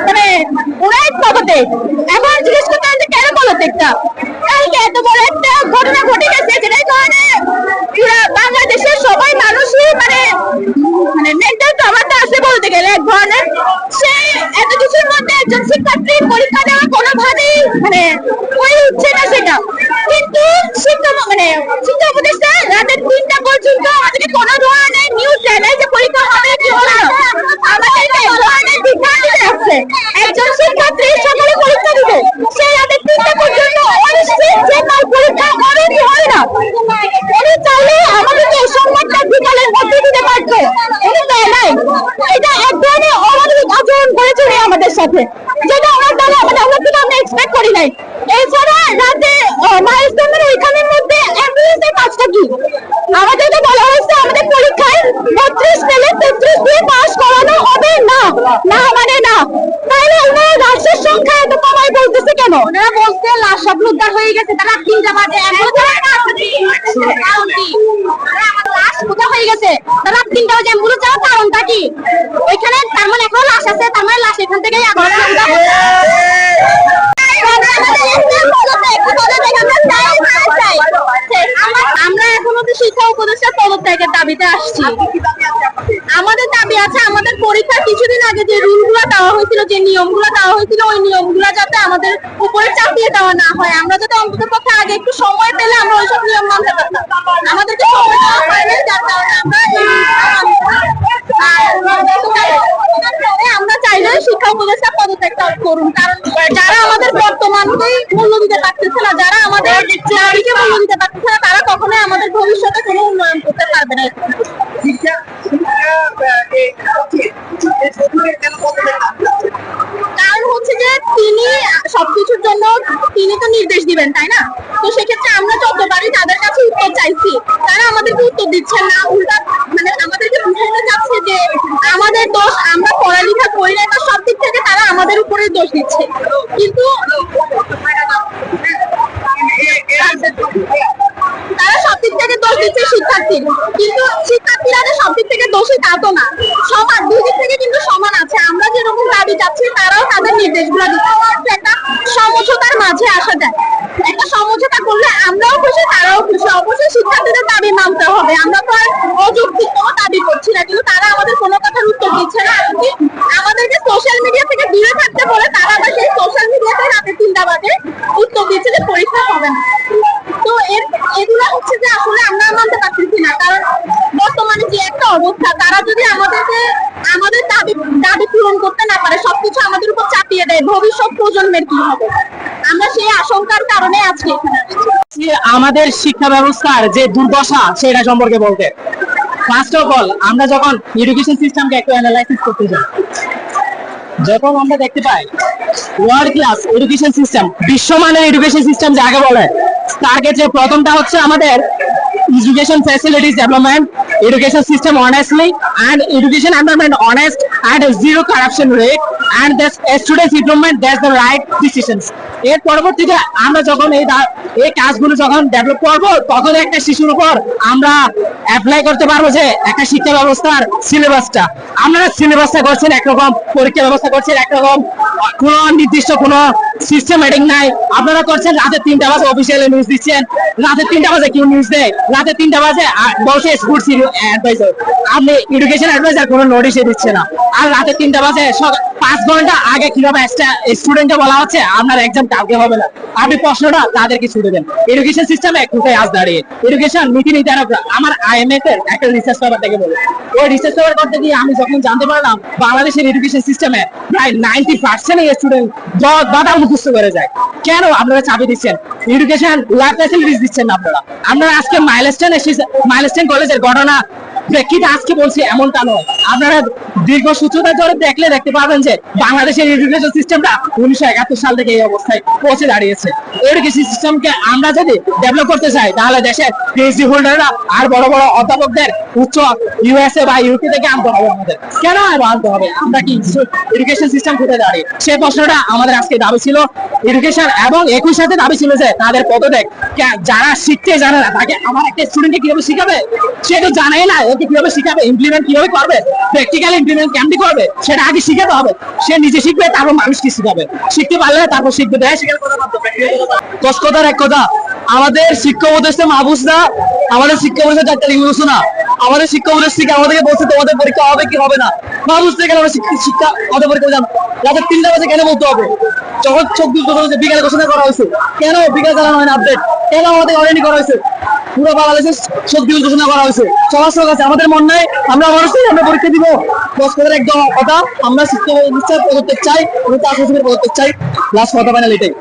মানে ওরাই পদত্যাগ। এখন জিজ্ঞেস করতে হবে কেন পদত্যাগটা, কালকে এত বড় একটা ঘটনা ঘটে গেছে যেটার কারণে পুরা বাংলাদেশের সবাই মানুষই মানে মানে মেন্টাল ট্রমাতে আছে বলতে গেলে এক ধরনের। সে এত কিছুর মধ্যে একজন শিক্ষার্থী পরীক্ষা দেওয়া কোনোভাবেই মানে হয়ে উঠছে না সেটা, কিন্তু শিক্ষা মানে শিক্ষা উপদেষ্টা রাতের 3টা পর্যন্ত আমাদেরকে কোনো ধরনের নিউজ দেয় না যে পরীক্ষা হবে কি হবে না। আমাদেরকে এক ধরনের বিভ্রান্তিতে রাখছে। একজন শিক্ষার্থী সকালে পরীক্ষা দিবে, সে রাতের 3টা পর্যন্ত অনিশ্চিত যে তার পরীক্ষা হবে কি হবে না। উনি চাইলে আমাদেরকে এই সংবাদটা বিকালের মধ্যে দিতে পারতো, উনি দেয় নাই। এটা এক ধরনের অমানবিক আচরণ করেছে উনি আমাদের সাথে, যেটা আমার দ্বারা মানে আমরা এক্সপেক্ট করি নাই। এছাড়া রাতে মাইলস্টোনের ওইখানের মধ্যে অ্যাম্বুলেন্সের কাজটা কি? আমাদেরকে বলা হয়েছে আমাদের পরীক্ষায় 32 পেলে 33 দিয়ে পাস করানো হবে না, না মানে না। তাহলে ওনারা লাশের সংখ্যা এত কমায় বলতেছে কেন? ওনারা বলছে লাশ সব উদ্ধার হয়ে গেছে, তারা 3টা বাজে লাশ উদ্ধার হয়ে গেছে, তারা 3টা বাজে অ্যাম্বুলেন্স যাওয়ার কারণটা কি? ওইখানে তার মানে এখনো লাশ আছে, তার মানে লাশ এখান থেকেই আমরা এখনো তো শিক্ষা উপদেষ্টার পদত্যাগের দাবিতে আসছি। আমাদের দাবি আছে আমাদের পরীক্ষার কিছুদিন আগে যে রুলগুলো দেওয়া হয়েছিল, যে নিয়মগুলো দেওয়া হয়েছিল, ওই নিয়মগুলো যাতে আমাদের উপরে চাপিয়ে দেওয়া না হয়। আমরা যাতে অন্তত পক্ষে আগে একটু সময় পেলে আমরা ওইসব নিয়ম মানতে পারতাম। আমাদেরকে সময় দেওয়া হয়নি, যার কারণে আমরা চাইলে শিক্ষা উপদেষ্টা পদত্যাগ করুন, কারণ যারা আমাদের বর্তমানকেই মূল্য দিতে পারতেছে না, যারা আমাদের নারীকে মূল্য দিতে পারতেছে না, তারা কখনোই আমাদের ভবিষ্যতে কোনো উন্নয়ন করতে পারবে না। কারণ হচ্ছে যে তিনি সবকিছুর জন্য তিনি তো নির্দেশ দিবেন, তাই না? তো সেক্ষেত্রে আমরা যতবারই তাদের কাছে উত্তর চাইছি, তারা আমাদেরকে উত্তর দিচ্ছেন না, উল্টা মানে আমাদেরকে বুঝাতে চাচ্ছে যে আমাদের দোষ, আমরা পড়ালেখা করি না, সব দিক থেকে তারা আমাদের উপরে দোষ দিচ্ছে। কিন্তু তারা সব দিক থেকে দোষ দিচ্ছে শিক্ষার্থীর, কিন্তু শিক্ষার্থীরা যে সব দিক থেকে দোষী তা তো না, সমান, দুই দিক থেকে কিন্তু সমান আছে। আমরা যেরকম দাবি চাচ্ছি তারাও তাদের নির্দেশগুলো দিচ্ছে, একটা সমঝোতার মাঝে আসা যায়। একটা সমঝোতা করলে আমরাও খুশি, তারাও খুশি। অবশ্যই শিক্ষার্থীদের দাবি মানতে হবে, আমরা তো আর অযৌক্তিক কোনো দাবি করছি না, কিন্তু তারা আমাদের কোনো কথার উত্তর দিচ্ছে না। আমাদেরকে সোশ্যাল মিডিয়া থেকে দূরে থাকতে বলে তারা আবার সেই সোশ্যাল মিডিয়াতে রাতে 3টা বাজে উত্তর দিচ্ছে যে পরীক্ষা হবে না। তো এগুলো হচ্ছে যে আসলে আমরা মানতে পারতেছি না, কারণ বর্তমানে যে একটা অবস্থা, তারা যদি আমাদেরকে আমাদের দাবি পূরণ করতে না পারে, সবকিছু আমাদের উপর চাপিয়ে দেয়, ভবিষ্যৎ প্রজন্মের কি হবে? আমরা সেই আশঙ্কার কারণে আজকে এখানে আসছি। আমাদের শিক্ষা ব্যবস্থার যে দুর্দশা সেটা সম্পর্কে বলতে, ফার্স্ট অফ অল আমরা যখন এডুকেশন সিস্টেমকে একটু অ্যানালাইসিস করতে যাই, যখন আমরা দেখতে পাই ওয়ার্ল্ড ক্লাস এডুকেশন সিস্টেম, বিশ্বমানের এডুকেশন সিস্টেম যাকে বলে, তার ক্ষেত্রে প্রথমটা হচ্ছে আমাদের education facilities development, education system honestly, and education environment honest and zero corruption rate, and the students improvement, that's the right decisions. এর পরবর্তীতে আমরা যখন এই কাজগুলো যখন ডেভেলপ করব, তখন একটা শিশুর উপর আমরা অ্যাপ্লাই করতে পারবো যে একটা শিক্ষা ব্যবস্থার সিলেবাসটা, আপনারা সিলেবাসটা করছেন একরকম, পরীক্ষা ব্যবস্থা করছেন একরকম, কোন নির্দিষ্ট কোন সিস্টেমেটিক নাই। আপনারা করছেন রাতে 3টা বাজে অফিসিয়ালি নিউজ দিচ্ছেন, রাতে 3টা বাজে কেউ নিউজ দেয়, রাতে 3টা বাজে বসে স্কুল অ্যাডভাইজার, আপনি এডুকেশন অ্যাডভাইজার কোনো নোটিশে দিচ্ছে না। আর রাতে 3টা বাজে 5 ঘন্টা আগে কিভাবে স্টুডেন্টকে বলা হচ্ছে আপনার এক্সাম কালকে হবে না, আপনি প্রশ্নটা তাদেরকে ছুটে দেন। এডুকেশন সিস্টেমে কোথায় আজ দাঁড়িয়ে এডুকেশন নীতি নির্ধারকরা, আমার IMF এর একটা রিসার্চ পেপার থেকে বলে, ওই রিসার্চ পেপার করতে গিয়ে আমি যখন জানতে পারলাম বাংলাদেশের এডুকেশন সিস্টেমে প্রায় 90% স্টুডেন্ট বাধা মুখস্থ করে যায়। কেন আপনারা চাপে দিচ্ছেন? এডুকেশন ল্যাব ফ্যাসিলিটিস দিচ্ছেন না আপনারা আজকে মাইলস্টোন কলেজের ঘটনা প্রেক্ষিতে আজকে বলছি এমনটা নয়। আপনারা দীর্ঘ সূত্রতা ধরে দেখতে পাবেন যে বাংলাদেশের এডুকেশন সিস্টেমটা 1971 সাল থেকে এই অবস্থায় পৌঁছে দাঁড়িয়েছে। এডুকেশন সিস্টেমকে আমরা যদি ডেভেলপ করতে চাই, তাহলে দেশের পিএইচডি হোল্ডাররা আর বড় বড় অধ্যাপকদের উচ্চ USA বা ইউকে থেকে আনতে হবে। আমাদের কেন আনতে হবে? আমরা কি এডুকেশন সিস্টেম কোথায় দাঁড়িয়ে, সেই প্রশ্নটা আমাদের আজকে দাবি ছিল এডুকেশন, এবং একই সাথে দাবি ছিল যে তাদের পদত্যাগ। যারা শিখতে জানে না, তাকে আমার একটা স্টুডেন্টকে কিভাবে শিখাবে, সে তো জানেই না কালকে কিভাবে শিখাবে, ইমপ্লিমেন্ট কিভাবে করবে, প্র্যাকটিক্যাল ইমপ্লিমেন্ট কেমনি করবে, সেটা আগে শিখাতে হবে। সে নিজে শিখবে, তারপর মানুষকে শিখাবে। শিখতে পারলে তারপর শিখবে। দেয় শিখার কথা ভাবতো। কথার এক কথা, আমাদের শিক্ষা উপদেষ্টা মাহবুবরা, আমাদের শিক্ষা উপদেষ্টা ডাক্তার ইউনুস না, আমাদের শিক্ষা উপদেষ্টা থেকে আমাদেরকে বলছে তোমাদের পরীক্ষা হবে কি হবে না। মাহবুব থেকে আমরা শিক্ষা আমাদের পরীক্ষা জানো রাতের 3টা বাজে কেন বলতে হবে? যখন 24 ঘন্টা বিকালে ঘোষণা করা হয়েছে, কেন বিকাল জানানো হয় না আপডেট? কেন আমাদের অলরেডি করা হয়েছে? পুরো বাংলাদেশের 24 ঘোষণা করা হয়েছে। সবার কাছে আমাদের মন নাই আমরা মানুষই আমরা পরীক্ষা দিব। দশ কথার একদম কথা, আমরা শিক্ষা প্রবর্তক চাই, আমরা 4 বছরের প্রবর্তক চাই। লাস্ট কথা ফাইনাল এটাই।